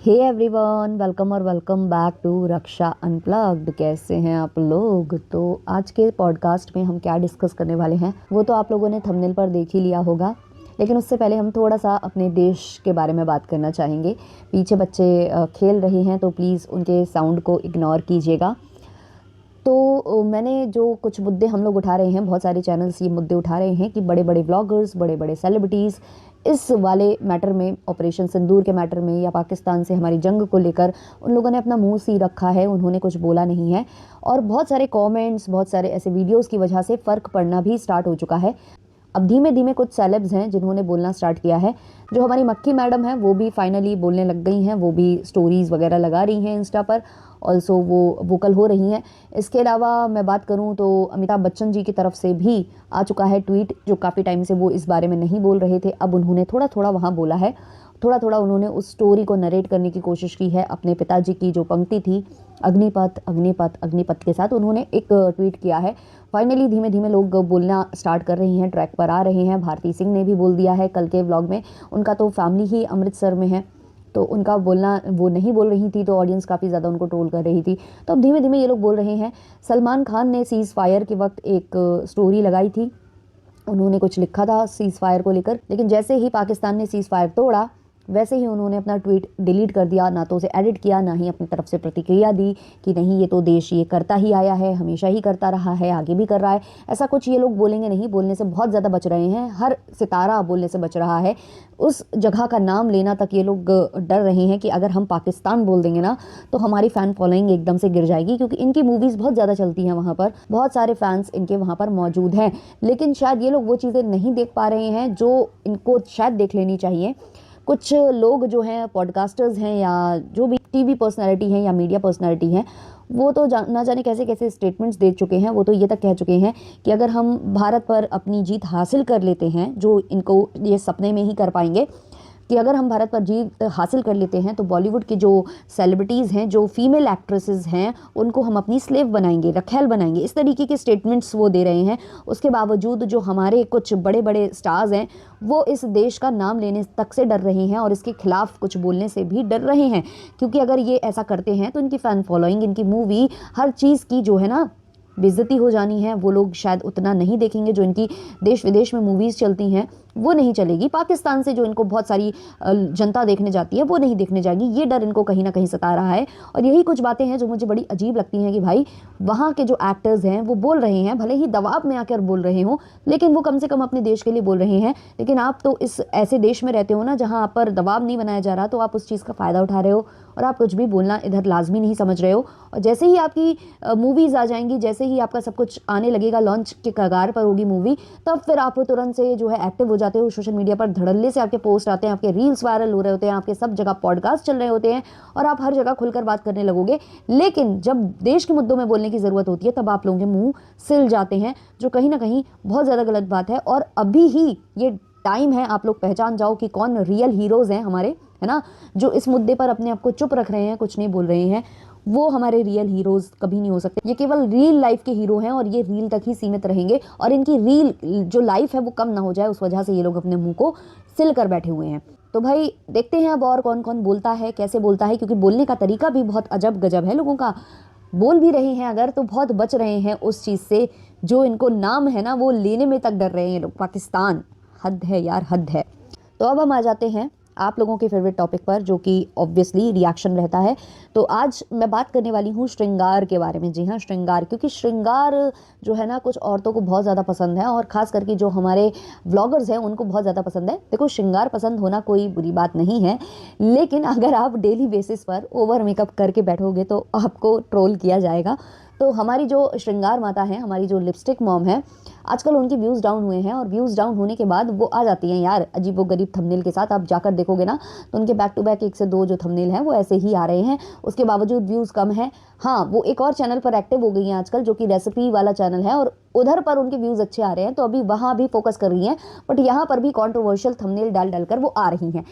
हे everyone, welcome और welcome back to Raksha unplugged. कैसे हैं आप लोग? तो आज के पॉडकास्ट में हम क्या डिस्कस करने वाले हैं वो तो आप लोगों ने थंबनेल पर देख ही लिया होगा। लेकिन उससे पहले हम थोड़ा सा अपने देश के बारे में बात करना चाहेंगे। पीछे बच्चे खेल रहे हैं तो प्लीज़ उनके साउंड को इग्नोर कीजिएगा। तो मैंने जो कुछ मुद्दे हम लोग उठा रहे हैं, बहुत सारे चैनल्स ये मुद्दे उठा रहे हैं कि बड़े बड़े व्लॉगर्स, बड़े बड़े सेलिब्रिटीज़ इस वाले मैटर में, ऑपरेशन सिंदूर के मैटर में या पाकिस्तान से हमारी जंग को लेकर उन लोगों ने अपना मुंह सी रखा है, उन्होंने कुछ बोला नहीं है। और बहुत सारे कमेंट्स, बहुत सारे ऐसे वीडियोस की वजह से फ़र्क पड़ना भी स्टार्ट हो चुका है। अब धीमे धीमे कुछ सेलेब्स हैं जिन्होंने बोलना स्टार्ट किया है। जो हमारी मक्खी मैडम हैं वो भी फाइनली बोलने लग गई हैं, वो भी स्टोरीज़ वगैरह लगा रही हैं इंस्टा पर, ऑल्सो वो वोकल हो रही हैं। इसके अलावा मैं बात करूं तो अमिताभ बच्चन जी की तरफ से भी आ चुका है ट्वीट, जो काफ़ी टाइम से वो इस बारे में नहीं बोल रहे थे। अब उन्होंने थोड़ा थोड़ा वहाँ बोला है, थोड़ा थोड़ा उन्होंने उस स्टोरी को नरेट करने की कोशिश की है। अपने पिताजी की जो पंक्ति थी, अग्निपथ अग्निपथ अग्निपथ के साथ उन्होंने एक ट्वीट किया है। फाइनली धीमे धीमे लोग बोलना स्टार्ट कर रही हैं, ट्रैक पर आ रहे हैं। भारती सिंह ने भी बोल दिया है कल के व्लॉग में। उनका तो फैमिली ही अमृतसर में है, तो उनका बोलना, वो नहीं बोल रही थी तो ऑडियंस काफ़ी ज़्यादा उनको ट्रोल कर रही थी। तो अब धीमे धीमे ये लोग बोल रहे हैं। सलमान खान ने सीज़ फायर के वक्त एक स्टोरी लगाई थी, उन्होंने कुछ लिखा था सीज़ फायर को लेकर, लेकिन जैसे ही पाकिस्तान ने सीज़ फायर तोड़ा वैसे ही उन्होंने अपना ट्वीट डिलीट कर दिया। ना तो उसे एडिट किया, ना ही अपनी तरफ से प्रतिक्रिया दी कि नहीं ये तो देश ये करता ही आया है, हमेशा ही करता रहा है, आगे भी कर रहा है। ऐसा कुछ ये लोग बोलेंगे नहीं, बोलने से बहुत ज़्यादा बच रहे हैं। हर सितारा बोलने से बच रहा है। उस जगह का नाम लेना तक ये लोग डर रहे हैं कि अगर हम पाकिस्तान बोल देंगे ना तो हमारी फ़ैन फॉलोइंग एकदम से गिर जाएगी, क्योंकि इनकी मूवीज़ बहुत ज़्यादा चलती हैं वहाँ पर, बहुत सारे फैंस इनके वहाँ पर मौजूद हैं। लेकिन शायद ये लोग वो चीज़ें नहीं देख पा रहे हैं जो इनको शायद देख लेनी चाहिए। कुछ लोग जो हैं, पॉडकास्टर्स हैं या जो भी टीवी पर्सनालिटी हैं या मीडिया पर्सनालिटी हैं, वो तो ना जाने कैसे कैसे स्टेटमेंट्स दे चुके हैं। वो तो ये तक कह चुके हैं कि अगर हम भारत पर अपनी जीत हासिल कर लेते हैं, जो इनको ये सपने में ही कर पाएंगे, कि अगर हम भारत पर जीत हासिल कर लेते हैं तो बॉलीवुड की जो सेलिब्रिटीज़ हैं, जो फीमेल एक्ट्रेसेस हैं, उनको हम अपनी स्लेव बनाएंगे, रखेल बनाएंगे। इस तरीके के स्टेटमेंट्स वो दे रहे हैं। उसके बावजूद जो हमारे कुछ बड़े बड़े स्टार्स हैं वो इस देश का नाम लेने तक से डर रहे हैं और इसके खिलाफ कुछ बोलने से भी डर रहे हैं, क्योंकि अगर ये ऐसा करते हैं तो इनकी फ़ैन फॉलोइंग, इनकी मूवी, हर चीज़ की जो है ना बेइज्जती हो जानी है। वो लोग शायद उतना नहीं देखेंगे, जो इनकी देश विदेश में मूवीज़ चलती हैं वो नहीं चलेगी। पाकिस्तान से जो इनको बहुत सारी जनता देखने जाती है वो नहीं देखने जाएगी। ये डर इनको कहीं ना कहीं सता रहा है। और यही कुछ बातें हैं जो मुझे बड़ी अजीब लगती हैं कि भाई वहाँ के जो एक्टर्स हैं वो बोल रहे हैं, भले ही दबाव में आकर बोल रहे हों, लेकिन वो कम से कम अपने देश के लिए बोल रहे हैं। लेकिन आप तो इस ऐसे देश में रहते हो ना जहाँ आप पर दबाव नहीं बनाया जा रहा, तो आप उस चीज़ का फ़ायदा उठा रहे हो और आप कुछ भी बोलना इधर लाजमी नहीं समझ रहे हो। और जैसे ही आपकी मूवीज़ आ जाएंगी, जैसे ही आपका सब कुछ आने लगेगा, लॉन्च के कगार पर होगी मूवी, तब फिर आप तुरंत से जो है एक्टिव हो जाते हो। सोशल मीडिया पर धड़ल्ले से आपके पोस्ट आते हैं, आपके रील्स वायरल हो रहे होते हैं, आपके सब जगह पॉडकास्ट चल रहे होते हैं और आप हर जगह खुलकर बात करने लगोगे। लेकिन जब देश के मुद्दों में बोलने की ज़रूरत होती है तब आप लोगों के मुंह सिल जाते हैं, जो कहीं ना कहीं बहुत ज़्यादा गलत बात है। और अभी ही ये टाइम है, आप लोग पहचान जाओ कि कौन रियल हीरोज़ हैं हमारे, है ना, जो इस मुद्दे पर अपने आप को चुप रख रहे हैं, कुछ नहीं बोल रहे हैं। वो हमारे रियल हीरोज़ कभी नहीं हो सकते। ये केवल रियल लाइफ के हीरो हैं और ये रील तक ही सीमित रहेंगे। और इनकी रील जो लाइफ है वो कम ना हो जाए, उस वजह से ये लोग अपने मुंह को सिल कर बैठे हुए हैं। तो भाई देखते हैं अब और कौन कौन बोलता है, कैसे बोलता है, क्योंकि बोलने का तरीका भी बहुत अजब गजब है लोगों का। बोल भी रहे हैं अगर, तो बहुत बच रहे हैं उस चीज़ से जो इनको नाम है ना वो लेने में तक डर रहे हैं लोग। पाकिस्तान, हद है यार, हद है। तो अब हम आ जाते हैं आप लोगों के फेवरेट टॉपिक पर, जो कि ऑब्वियसली रिएक्शन रहता है। तो आज मैं बात करने वाली हूँ श्रृंगार के बारे में। जी हाँ, श्रृंगार, क्योंकि श्रृंगार जो है ना कुछ औरतों को बहुत ज़्यादा पसंद है, और ख़ास करके जो हमारे व्लॉगर्स हैं उनको बहुत ज़्यादा पसंद है। देखो, श्रृंगार पसंद होना कोई बुरी बात नहीं है, लेकिन अगर आप डेली बेसिस पर ओवर मेकअप करके बैठोगे तो आपको ट्रोल किया जाएगा। तो हमारी जो श्रृंगार माता है, हमारी जो लिपस्टिक मॉम है, आजकल उनकी व्यूज़ डाउन हुए हैं। और व्यूज़ डाउन होने के बाद वो आ जाती हैं यार अजीब व गरीब थंबनेल के साथ। आप जाकर देखोगे ना तो उनके बैक टू बैक 1 से 2 जो थंबनेल हैं वो ऐसे ही आ रहे हैं। उसके बावजूद व्यूज़ कम हैं। हाँ, वो एक और चैनल पर एक्टिव हो गई हैं आजकल, जो कि रेसिपी वाला चैनल है, और उधर पर उनके व्यूज़ अच्छे आ रहे हैं तो अभी वहाँ भी फोकस कर रही हैं, बट यहाँ पर भी कंट्रोवर्शियल थंबनेल डाल डाल कर वो आ रही हैं।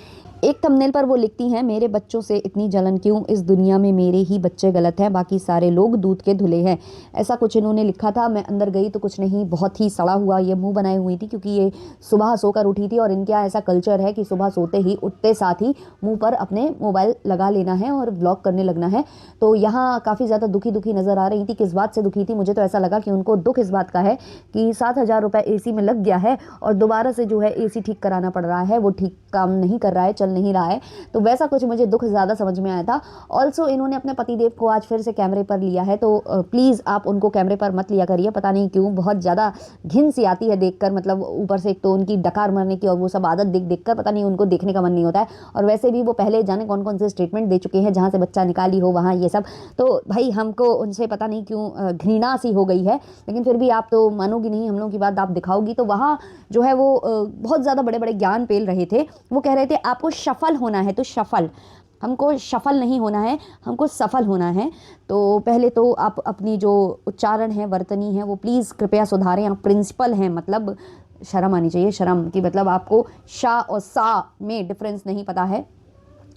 एक थंबनेल पर वो लिखती हैं, मेरे बच्चों से इतनी जलन क्यों, इस दुनिया में मेरे ही बच्चे गलत हैं, बाकी सारे लोग दूध के धुले हैं। ऐसा कुछ इन्होंने लिखा था। मैं अंदर गई तो कुछ नहीं, बहुत ही सड़ा हुआ ये मुंह बनाई हुई थी, क्योंकि ये सुबह सोकर उठी थी और इनके यहाँ ऐसा कल्चर है कि सुबह सोते ही उठते साथ ही मुंह पर अपने मोबाइल लगा लेना है और ब्लॉग करने लगना है। तो यहाँ काफ़ी ज़्यादा दुखी दुखी नज़र आ रही थी। किस बात से दुखी थी, मुझे तो ऐसा लगा कि उनको दुख इस बात का है कि 7,000 रुपये AC में लग गया है और दोबारा से जो है AC ठीक कराना पड़ रहा है, वो ठीक काम नहीं कर रहा है, चल नहीं रहा है। तो वैसा कुछ मुझे दुख ज़्यादा समझ में आया था। ऑल्सो इन्होंने अपने पतिदेव को आज फिर से कैमरे पर लिया है, तो प्लीज़ आप उनको कैमरे पर मत लिया करिए। पता नहीं क्यों बहुत ज़्यादा घिन सी आती है देखकर, मतलब ऊपर से एक तो उनकी डकार मारने की और वो सब आदत देख कर पता नहीं उनको देखने का मन नहीं होता है। और वैसे भी वो पहले जाने कौन कौन से स्टेटमेंट दे चुके हैं, जहाँ से बच्चा निकाली हो वहाँ ये सब, तो भाई हमको उनसे पता नहीं क्यों घृणा सी हो गई है। लेकिन फिर भी आप तो मानोगी नहीं, हम लोगों की बात आप दिखाओगी। तो वहाँ जो है वो बहुत ज़्यादा बड़े बड़े ज्ञान पेल रहे थे। वो कह रहे थे आपको सफल होना है तो सफल, हमको सफल नहीं होना है, हमको सफल होना है। तो पहले तो आप अपनी जो उच्चारण है, वर्तनी है, वो प्लीज़ कृपया सुधारें। आप प्रिंसिपल हैं, मतलब शर्म आनी चाहिए, शर्म की मतलब आपको शा और सा में डिफरेंस नहीं पता है।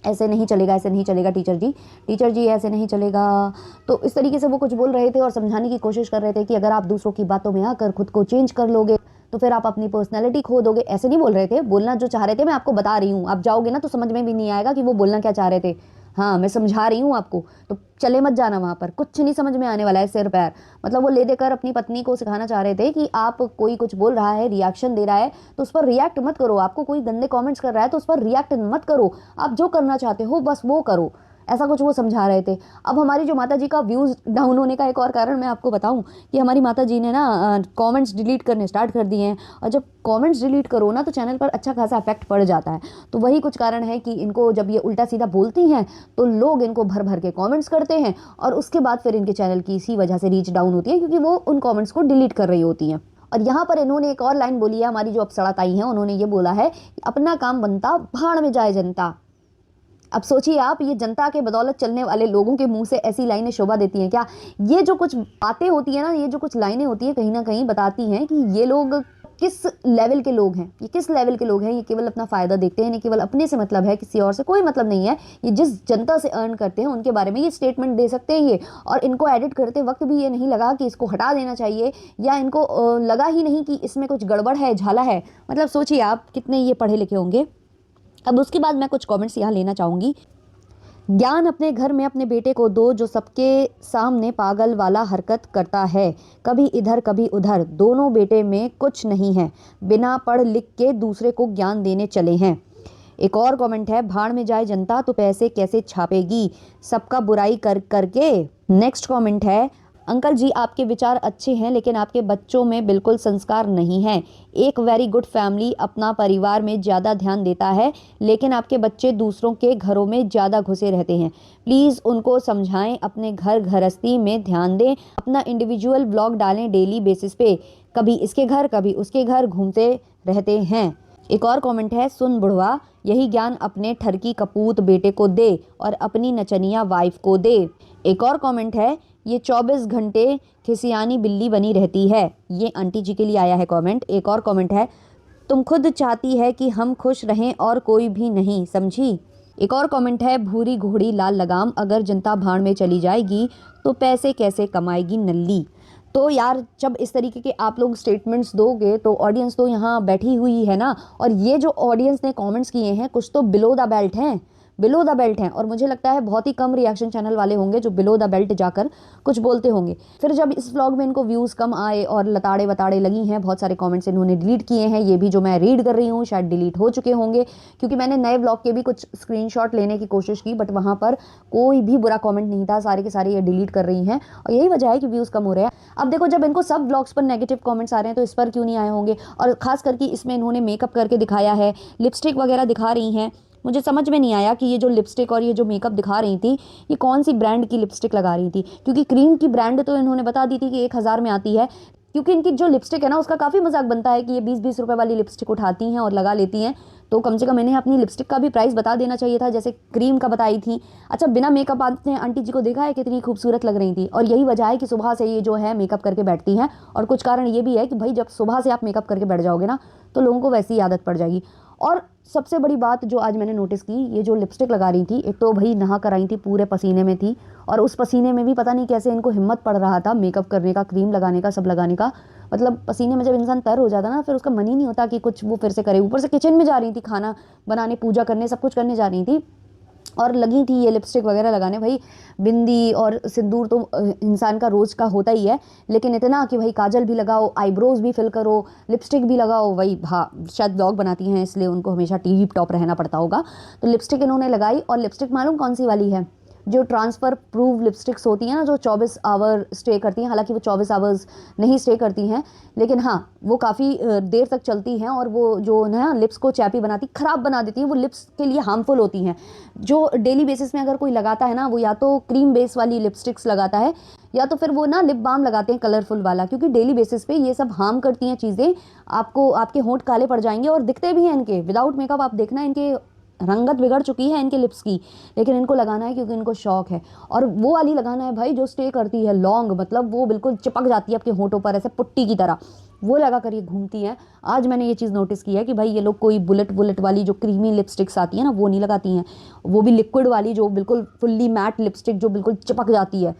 ऐसे नहीं चलेगा, ऐसे नहीं चलेगा टीचर जी ऐसे नहीं चलेगा। तो इस तरीके से वो कुछ बोल रहे थे और समझाने की कोशिश कर रहे थे कि अगर आप दूसरों की बातों में आकर खुद को चेंज कर लोगे तो फिर आप अपनी पर्सनैलिटी खो दोगे। ऐसे नहीं बोल रहे थे, बोलना जो चाह रहे थे मैं आपको बता रही हूँ। आप जाओगे ना तो समझ में भी नहीं आएगा कि वो बोलना क्या चाह रहे थे। हाँ, मैं समझा रही हूँ आपको, तो चले मत जाना वहाँ पर, कुछ नहीं समझ में आने वाला है सिर पैर। मतलब वो ले देकर अपनी पत्नी को सिखाना चाह रहे थे कि आप कोई कुछ बोल रहा है, रिएक्शन दे रहा है तो उस पर रिएक्ट मत करो। आपको कोई गंदे कमेंट्स कर रहा है तो उस पर रिएक्ट मत करो, आप जो करना चाहते हो बस वो करो। ऐसा कुछ वो समझा रहे थे। अब हमारी जो माता जी का व्यूज़ डाउन होने का एक और कारण मैं आपको बताऊं कि हमारी माता जी ने ना कमेंट्स डिलीट करने स्टार्ट कर दिए हैं। और जब कमेंट्स डिलीट करो ना तो चैनल पर अच्छा खासा इफेक्ट पड़ जाता है। तो वही कुछ कारण है कि इनको जब ये उल्टा सीधा बोलती हैं तो लोग इनको भर भर के कमेंट्स करते हैं और उसके बाद फिर इनके चैनल की इसी वजह से रीच डाउन होती है, क्योंकि वो उन कमेंट्स को डिलीट कर रही होती हैं। और यहाँ पर इन्होंने एक और लाइन बोली है, हमारी जो अप्सरा ताई हैं, उन्होंने ये बोला है कि अपना काम बनता भाड़ में जाए जनता। अब सोचिए आप, ये जनता के बदौलत चलने वाले लोगों के मुंह से ऐसी लाइनें शोभा देती हैं क्या? ये जो कुछ बातें होती है ना, ये जो कुछ लाइनें होती हैं, कहीं ना कहीं बताती हैं कि ये लोग किस लेवल के लोग हैं। ये किस लेवल के लोग हैं? ये केवल अपना फ़ायदा देखते हैं, इन्हें केवल अपने से मतलब है, किसी और से कोई मतलब नहीं है। ये जिस जनता से अर्न करते हैं उनके बारे में ये स्टेटमेंट दे सकते हैं ये। और इनको एडिट करते वक्त भी ये नहीं लगा कि इसको हटा देना चाहिए, या इनको लगा ही नहीं कि इसमें कुछ गड़बड़ है, झाला है। मतलब सोचिए आप कितने ये पढ़े लिखे होंगे। अब उसके बाद मैं कुछ कमेंट्स यहाँ लेना चाहूँगी। ज्ञान अपने घर में अपने बेटे को दो, जो सबके सामने पागल वाला हरकत करता है, कभी इधर कभी उधर, दोनों बेटे में कुछ नहीं है, बिना पढ़ लिख के दूसरे को ज्ञान देने चले हैं। एक और कमेंट है, भाड़ में जाए जनता तो पैसे कैसे छापेगी, सबका बुराई कर करके। नेक्स्ट कमेंट है, अंकल जी आपके विचार अच्छे हैं लेकिन आपके बच्चों में बिल्कुल संस्कार नहीं है। एक वेरी गुड फैमिली अपना परिवार में ज़्यादा ध्यान देता है, लेकिन आपके बच्चे दूसरों के घरों में ज़्यादा घुसे रहते हैं। प्लीज़ उनको समझाएं, अपने घर गृहस्थी में ध्यान दें, अपना इंडिविजुअल ब्लॉग डालें डेली बेसिस पे, कभी इसके घर कभी उसके घर घूमते रहते हैं। एक और कमेंट है, सुन बुढ़वा, यही ज्ञान अपने ठरकी कपूत बेटे को दे और अपनी नचनिया वाइफ को दे। एक और कमेंट है, ये 24 घंटे खिसियानी बिल्ली बनी रहती है। ये आंटी जी के लिए आया है कमेंट। एक और कमेंट है, तुम खुद चाहती है कि हम खुश रहें और कोई भी नहीं, समझी। एक और कमेंट है, भूरी घोड़ी लाल लगाम, अगर जनता भाड़ में चली जाएगी तो पैसे कैसे कमाएगी नल्ली। तो यार जब इस तरीके के आप लोग स्टेटमेंट्स दोगे तो ऑडियंस तो यहाँ बैठी हुई है ना, और ये जो ऑडियंस ने कमेंट्स किए हैं कुछ तो बिलो द बेल्ट हैं, बिलो द बेल्ट हैं। और मुझे लगता है बहुत ही कम रिएक्शन चैनल वाले होंगे जो बिलो द बेल्ट जाकर कुछ बोलते होंगे। फिर जब इस व्लॉग में इनको व्यूज़ कम आए और लताड़े वताड़े लगी हैं, बहुत सारे कमेंट्स इन्होंने डिलीट किए हैं। ये भी जो मैं रीड कर रही हूँ शायद डिलीट हो चुके होंगे, क्योंकि मैंने नए व्लॉग के भी कुछ स्क्रीनशॉट लेने की कोशिश की, बट वहाँ पर कोई भी बुरा कॉमेंट नहीं था, सारे के सारे ये डिलीट कर रही हैं। और यही वजह है कि व्यूज़ कम हो रहे हैं। अब देखो, जब इनको सब व्लॉग्स पर नेगेटिव कमेंट्स आ रहे हैं तो इस पर क्यों नहीं आए होंगे। और ख़ास करके इसमें इन्होंने मेकअप करके दिखाया है, लिपस्टिक वगैरह दिखा रही हैं। मुझे समझ में नहीं आया कि ये जो लिपस्टिक और ये जो मेकअप दिखा रही थी, ये कौन सी ब्रांड की लिपस्टिक लगा रही थी, क्योंकि क्रीम की ब्रांड तो इन्होंने बता दी थी कि 1000 में आती है। क्योंकि इनकी जो लिपस्टिक है ना उसका काफ़ी मजाक बनता है कि ये 20-20 रुपए वाली लिपस्टिक उठाती हैं और लगा लेती हैं। तो कम से कम मैंने अपनी लिपस्टिक का भी प्राइस बता देना चाहिए था, जैसे क्रीम का बताई थी। अच्छा, बिना मेकअप आपने आंटी जी को देखा है कितनी खूबसूरत लग रही थी, और यही वजह है कि सुबह से ये जो है मेकअप करके बैठती हैं। और कुछ कारण ये भी है कि भाई जब सुबह से आप मेकअप करके बैठ जाओगे ना, तो लोगों को वैसी ही आदत पड़ जाएगी। और सबसे बड़ी बात जो आज मैंने नोटिस की, ये जो लिपस्टिक लगा रही थी, एक तो भाई नहा कर आई थी, पूरे पसीने में थी, और उस पसीने में भी पता नहीं कैसे इनको हिम्मत पड़ रहा था मेकअप करने का, क्रीम लगाने का, सब लगाने का। मतलब पसीने में जब इंसान तर हो जाता ना, फिर उसका मन ही नहीं होता कि कुछ वो फिर से करे। ऊपर से किचन में जा रही थी, खाना बनाने, पूजा करने, सब कुछ करने जा रही थी, और लगी थी ये लिपस्टिक वगैरह लगाने। भाई बिंदी और सिंदूर तो इंसान का रोज़ का होता ही है, लेकिन इतना कि भाई काजल भी लगाओ, आईब्रोज भी फिल करो, लिपस्टिक भी लगाओ। वही हाँ, शायद ब्लॉग बनाती हैं इसलिए उनको हमेशा टीवी टॉप रहना पड़ता होगा। तो लिपस्टिक इन्होंने लगाई, और लिपस्टिक मालूम कौन सी वाली है? जो ट्रांसफ़र प्रूव लिपस्टिक्स होती हैं ना, जो 24 आवर स्टे करती हैं। हालांकि वो 24 आवर्स नहीं स्टे करती हैं, लेकिन हाँ वो काफ़ी देर तक चलती हैं, और वो जो ना लिप्स को चैपी बनाती, ख़राब बना देती हैं, वो लिप्स के लिए हार्मफुल होती हैं। जो डेली बेसिस में अगर कोई लगाता है ना, वो या तो क्रीम बेस वाली लिपस्टिक्स लगाता है, या तो फिर वो ना लिप बाम लगाते हैं कलरफुल वाला, क्योंकि डेली बेसिस पे ये सब हार्म करती हैं चीज़ें। आपको आपके होंठ काले पड़ जाएंगे, और दिखते भी हैं इनके विदाउट मेकअप। आप देखना इनके रंगत बिगड़ चुकी है इनके लिप्स की, लेकिन इनको लगाना है क्योंकि इनको शौक है। और वो वाली लगाना है भाई जो स्टे करती है लॉन्ग, मतलब वो बिल्कुल चिपक जाती है आपके होंठों पर ऐसे पुट्टी की तरह, वो लगा कर ये घूमती है। आज मैंने ये चीज़ नोटिस की है कि भाई ये लोग कोई बुलेट वाली जो क्रीमी लिपस्टिक्स आती है ना, वो नहीं लगाती हैं, वो भी लिक्विड वाली जो बिल्कुल फुल्ली मैट लिपस्टिक जो बिल्कुल चिपक जाती है।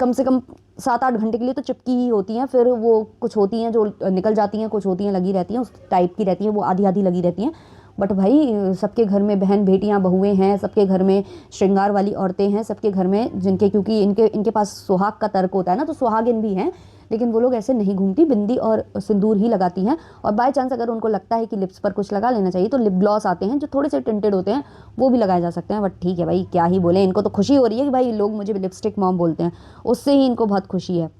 कम से कम 7-8 घंटे के लिए तो चिपकी ही होती हैं, फिर वो कुछ होती हैं जो निकल जाती हैं, कुछ होती हैं लगी रहती हैं, उस टाइप की रहती हैं, वो आधी आधी लगी रहती हैं। बट भाई सबके घर में बहन बेटियां बहुएं हैं, सबके घर में श्रृंगार वाली औरतें हैं, सबके घर में जिनके, क्योंकि इनके पास सुहाग का तर्क होता है ना, तो सुहागिन भी हैं, लेकिन वो लोग ऐसे नहीं घूमती, बिंदी और सिंदूर ही लगाती हैं। और बाय चांस अगर उनको लगता है कि लिप्स पर कुछ लगा लेना चाहिए, तो लिप ग्लॉस आते हैं जो थोड़े से टिंटेड होते हैं, वो भी लगाए जा सकते हैं। बट ठीक है भाई, क्या ही बोले, इनको तो खुशी हो रही है कि भाई लोग मुझे लिपस्टिक मॉम बोलते हैं, उससे ही इनको बहुत खुशी है।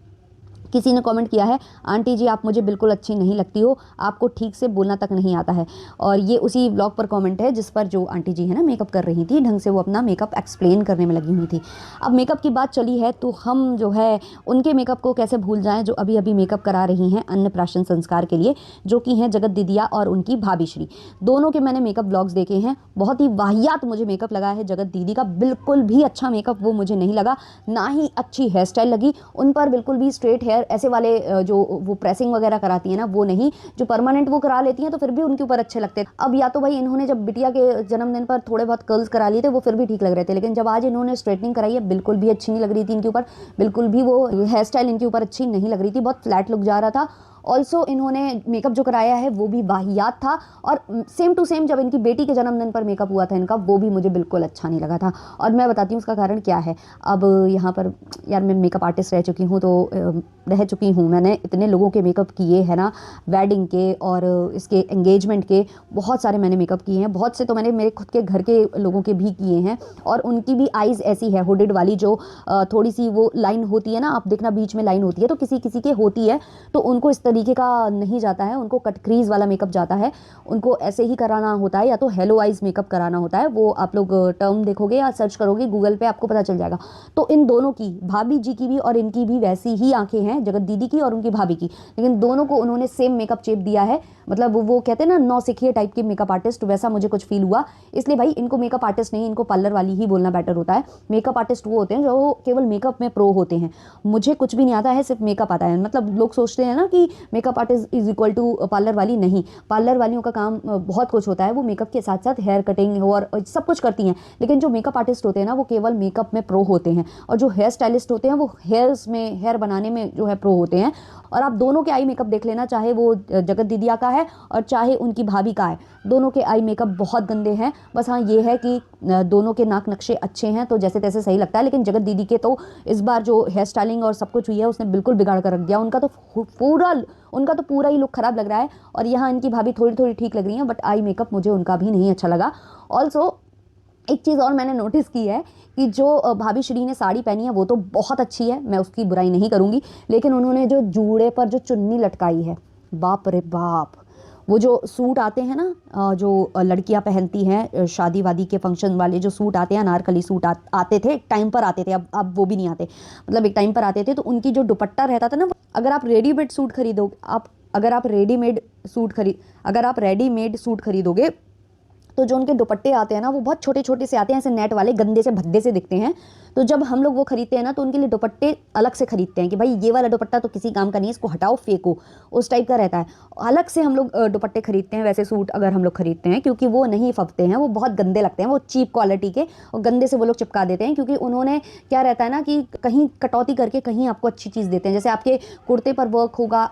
किसी ने कमेंट किया है, आंटी जी आप मुझे बिल्कुल अच्छी नहीं लगती हो, आपको ठीक से बोलना तक नहीं आता है। और ये उसी ब्लॉग पर कमेंट है जिस पर जो आंटी जी है ना मेकअप कर रही थी, ढंग से वो अपना मेकअप एक्सप्लेन करने में लगी हुई थी। अब मेकअप की बात चली है, तो हम जो है उनके मेकअप को कैसे भूल जाएं जो अभी अभी मेकअप करा रही हैं अन्नप्राशन संस्कार के लिए, जो कि हैं जगत दीदिया और उनकी भाभी श्री। दोनों के मैंने मेकअप ब्लॉग्स देखे हैं, बहुत ही वाहियात मुझे मेकअप लगा है जगत दीदी का। बिल्कुल भी अच्छा मेकअप वो मुझे नहीं लगा, ना ही अच्छी हेयर स्टाइल लगी उन पर, बिल्कुल भी स्ट्रेट हेयर ऐसे वाले जो वो प्रेसिंग वगैरह कराती है ना, वो नहीं, जो परमानेंट वो करा लेती हैं तो फिर भी उनके ऊपर अच्छे लगते हैं। अब या तो भाई इन्होंने जब बिटिया के जन्मदिन पर थोड़े बहुत कर्ल्स करा लिए थे, वो फिर भी ठीक लग रहे थे, लेकिन जब आज इन्होंने स्ट्रेटनिंग कराई है, बिल्कुल भी अच्छी नहीं लग रही थी इनके ऊपर, बिल्कुल भी वो हेयर स्टाइल इनके ऊपर अच्छी नहीं लग रही थी, बहुत फ्लैट लुक जा रहा था। ऑल्सो इन्होंने मेकअप जो कराया है वो भी वाहियात था, और सेम टू सेम जब इनकी बेटी के जन्मदिन पर मेकअप हुआ था इनका, वो भी मुझे बिल्कुल अच्छा नहीं लगा था। और मैं बताती हूँ उसका कारण क्या है। अब यहाँ पर यार मैं मेकअप आर्टिस्ट रह चुकी हूँ, तो रह चुकी हूँ, मैंने इतने लोगों के मेकअप किए हैं ना, वेडिंग के और इसके एंगेजमेंट के, बहुत सारे मैंने मेकअप किए हैं, बहुत से तो मैंने मेरे खुद के घर के लोगों के भी किए हैं। और उनकी भी आइज़ ऐसी है हुडेड वाली, जो थोड़ी सी वो लाइन होती है ना, आप देखना बीच में लाइन होती है, तो किसी किसी के होती है, तो उनको इस तरीके का नहीं जाता है, उनको कट क्रीज वाला मेकअप जाता है, उनको ऐसे ही कराना होता है, या तो हेलो आइज मेकअप कराना होता है। वो आप लोग टर्म देखोगे या सर्च करोगे गूगल पे, आपको पता चल जाएगा। तो इन दोनों की, भाभी जी की भी और इनकी भी वैसी ही आंखें हैं, जगत दीदी की और उनकी भाभी की, लेकिन दोनों को उन्होंने सेम मेकअप चेप दिया है। मतलब वो कहते हैं ना नौसिखिए टाइप के मेकअप आर्टिस्ट, वैसा मुझे कुछ फील हुआ। इसलिए भाई इनको मेकअप आर्टिस्ट नहीं, इनको पार्लर वाली ही बोलना बेटर होता है। मेकअप आर्टिस्ट वो होते हैं जो केवल मेकअप में प्रो होते हैं। मुझे कुछ भी नहीं आता है, सिर्फ मेकअप आता है। मतलब लोग सोचते हैं ना कि makeup artist is equal to parlour वाली, नहीं, पार्लर वालियों का काम बहुत कुछ होता है, वो मेकअप के साथ साथ हेयर कटिंग और सब कुछ करती हैं। लेकिन जो मेकअप आर्टिस्ट होते हैं ना, वो केवल मेकअप में प्रो होते हैं, और जो हेयर स्टाइलिस्ट होते हैं वो हेयर्स में, हेयर बनाने में जो है प्रो होते हैं। और आप दोनों के आई मेकअप देख लेना, चाहे वो जगत दीदिया का है और चाहे उनकी भाभी का है, दोनों के आई मेकअप बहुत गंदे हैं। बस हाँ ये है कि दोनों के नाक नक्शे अच्छे हैं तो जैसे तैसे सही लगता है, लेकिन जगत दीदी के तो इस बार जो हेयर स्टाइलिंग और सब कुछ हुई है उसने बिल्कुल बिगाड़ कर रख दिया। उनका तो पूरा ही लुक खराब लग रहा है, और यहाँ इनकी भाभी थोड़ी थोड़ी ठीक लग रही है, बट आई मेकअप मुझे उनका भी नहीं अच्छा लगा। ऑल्सो एक चीज़ और मैंने नोटिस की है कि जो भाभी श्री ने साड़ी पहनी है वो तो बहुत अच्छी है, मैं उसकी बुराई नहीं करूँगी, लेकिन उन्होंने जो जूड़े पर जो चुन्नी लटकाई है, बाप रे बाप, वो जो सूट आते हैं ना, जो लड़कियां पहनती हैं शादी वादी के फंक्शन वाले जो सूट आते हैं, अनारकली सूट आते थे, एक टाइम पर आते थे, अब वो भी नहीं आते, मतलब एक टाइम पर आते थे। तो उनकी जो दुपट्टा रहता था ना, अगर आप रेडीमेड सूट खरीदोगे, अगर आप रेडीमेड सूट खरीदोगे तो जो उनके दुपट्टे आते हैं ना वो बहुत छोटे छोटे से आते हैं, ऐसे नेट वाले गंदे से भद्दे से दिखते हैं। तो जब हम लोग वो खरीदते हैं ना तो उनके लिए दुपट्टे अलग से खरीदते हैं कि भाई ये वाला दुपट्टा तो किसी काम का नहीं है, इसको हटाओ फेंको, उस टाइप का रहता है। अलग से हम लोग दुपट्टे खरीदते हैं वैसे सूट अगर हम लोग खरीदते हैं, क्योंकि वो नहीं फबते हैं, वो बहुत गंदे लगते हैं, वो चीप क्वालिटी के और गंदे से वो लोग चिपका देते हैं। क्योंकि उन्होंने क्या रहता है ना कि कहीं कटौती करके कहीं आपको अच्छी चीज़ देते हैं। जैसे आपके कुर्ते पर वर्क होगा,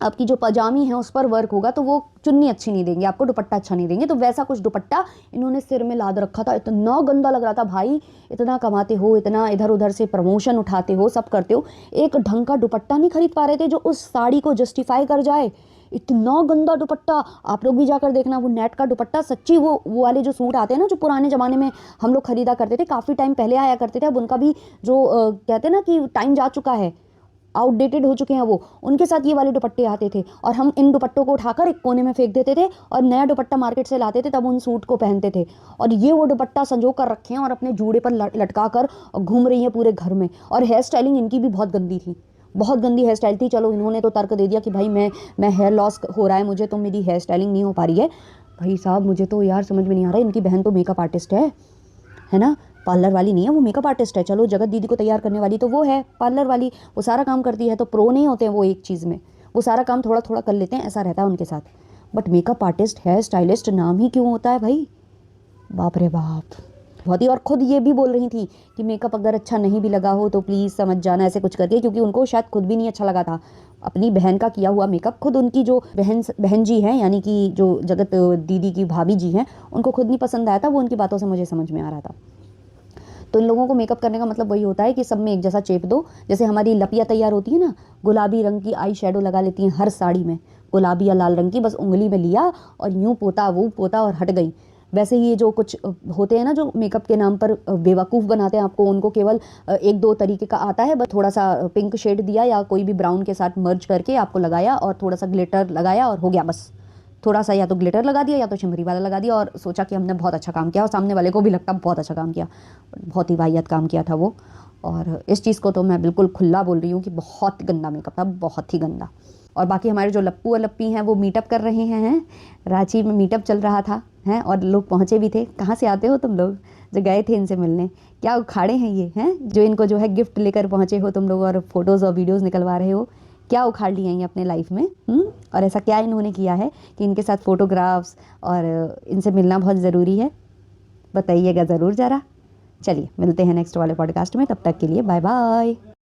आपकी जो पजामी है उस पर वर्क होगा, तो वो चुन्नी अच्छी नहीं देंगे आपको, दुपट्टा अच्छा नहीं देंगे। तो वैसा कुछ दुपट्टा इन्होंने सिर में लाद रखा था, इतना गंदा लग रहा था। भाई इतना कमाते हो, इतना इधर उधर से प्रमोशन उठाते हो, सब करते हो, एक ढंग का दुपट्टा नहीं खरीद पा रहे थे जो उस साड़ी को जस्टिफाई कर जाए। इतना गंदा दुपट्टा, आप लोग भी जाकर देखना वो नेट का दुपट्टा। सच्ची वो वाले जो सूट आते हैं ना जो पुराने ज़माने में हम लोग खरीदा करते थे, काफ़ी टाइम पहले आया करते थे, अब उनका भी जो कहते हैं ना कि टाइम जा चुका है, आउटडेटेड हो चुके हैं वो, उनके साथ ये वाले दुपट्टे आते थे। और हम इन दुपट्टों को उठाकर एक कोने में फेंक देते थे और नया दुपट्टा मार्केट से लाते थे, तब उन सूट को पहनते थे। और ये वो दुपट्टा संजो कर रखे हैं और अपने जूड़े पर लटका कर घूम रही हैं पूरे घर में। और हेयर स्टाइलिंग इनकी भी बहुत गंदी थी, बहुत गंदी हेयर स्टाइल थी। चलो इन्होंने तो तर्क दे दिया कि भाई मैं हेयर लॉस हो रहा है मुझे, तो मेरी हेयर स्टाइलिंग नहीं हो पा रही है। भाई साहब मुझे तो यार समझ में नहीं आ रहा है, इनकी बहन तो मेकअप आर्टिस्ट है ना, पार्लर वाली नहीं है, वो मेकअप आर्टिस्ट है। चलो जगत दीदी को तैयार करने वाली तो वो है पार्लर वाली, वो सारा काम करती है। तो प्रो नहीं होते हैं वो एक चीज़ में, वो सारा काम थोड़ा थोड़ा कर लेते हैं, ऐसा रहता है उनके साथ। But makeup artist, hair stylist नाम ही क्यों होता है भाई, बाप रे बाप, बहुत ही। और ख़ुद ये भी बोल रही थी कि मेकअप अगर अच्छा नहीं भी लगा हो तो प्लीज़ समझ जाना, ऐसे कुछ करके, क्योंकि उनको शायद खुद भी नहीं अच्छा लगा था अपनी बहन का किया हुआ मेकअप। खुद उनकी जो बहन जी हैं, यानी कि जो जगत दीदी की भाभी जी हैं, उनको खुद नहीं पसंद आया था। वो उनकी बातों से मुझे समझ में आ रहा था। तो इन लोगों को मेकअप करने का मतलब वही होता है कि सब में एक जैसा चेप दो। जैसे हमारी लपिया तैयार होती है ना, गुलाबी रंग की आई शेडो लगा लेती हैं हर साड़ी में, गुलाबी या लाल रंग की, बस उंगली में लिया और यूँ पोता वो पोता और हट गई। वैसे ही ये जो कुछ होते हैं ना जो मेकअप के नाम पर बेवकूफ़ बनाते हैं आपको, उनको केवल एक दो तरीके का आता है, बस थोड़ा सा पिंक शेड दिया या कोई भी ब्राउन के साथ मर्ज करके आपको लगाया और थोड़ा सा ग्लिटर लगाया और हो गया बस। थोड़ा सा या तो ग्लिटर लगा दिया या तो शिमरी वाला लगा दिया और सोचा कि हमने बहुत अच्छा काम किया, और सामने वाले को भी लगता बहुत अच्छा काम किया। बहुत ही वाहियात काम किया था वो। और इस चीज़ को तो मैं बिल्कुल खुला बोल रही हूँ कि बहुत गंदा मेकअप था, बहुत ही गंदा। और बाकी हमारे जो लप्पू और लप्पी हैं वो मीटअप कर रहे हैं, रांची में मीटअप चल रहा था हैं, और लोग पहुँचे भी थे। कहाँ से आते हो तुम लोग जो गए थे इनसे मिलने, क्या उखाड़े हैं ये हैं जो इनको जो है गिफ्ट लेकर पहुँचे हो तुम लोग और फोटोज़ और वीडियोज़ निकलवा रहे हो, क्या उखाड़ लिया है अपने लाइफ में? और ऐसा क्या इन्होंने किया है कि इनके साथ फ़ोटोग्राफ्स और इनसे मिलना बहुत ज़रूरी है? बताइएगा ज़रूर ज़रा। चलिए मिलते हैं नेक्स्ट वाले पॉडकास्ट में, तब तक के लिए बाय बाय।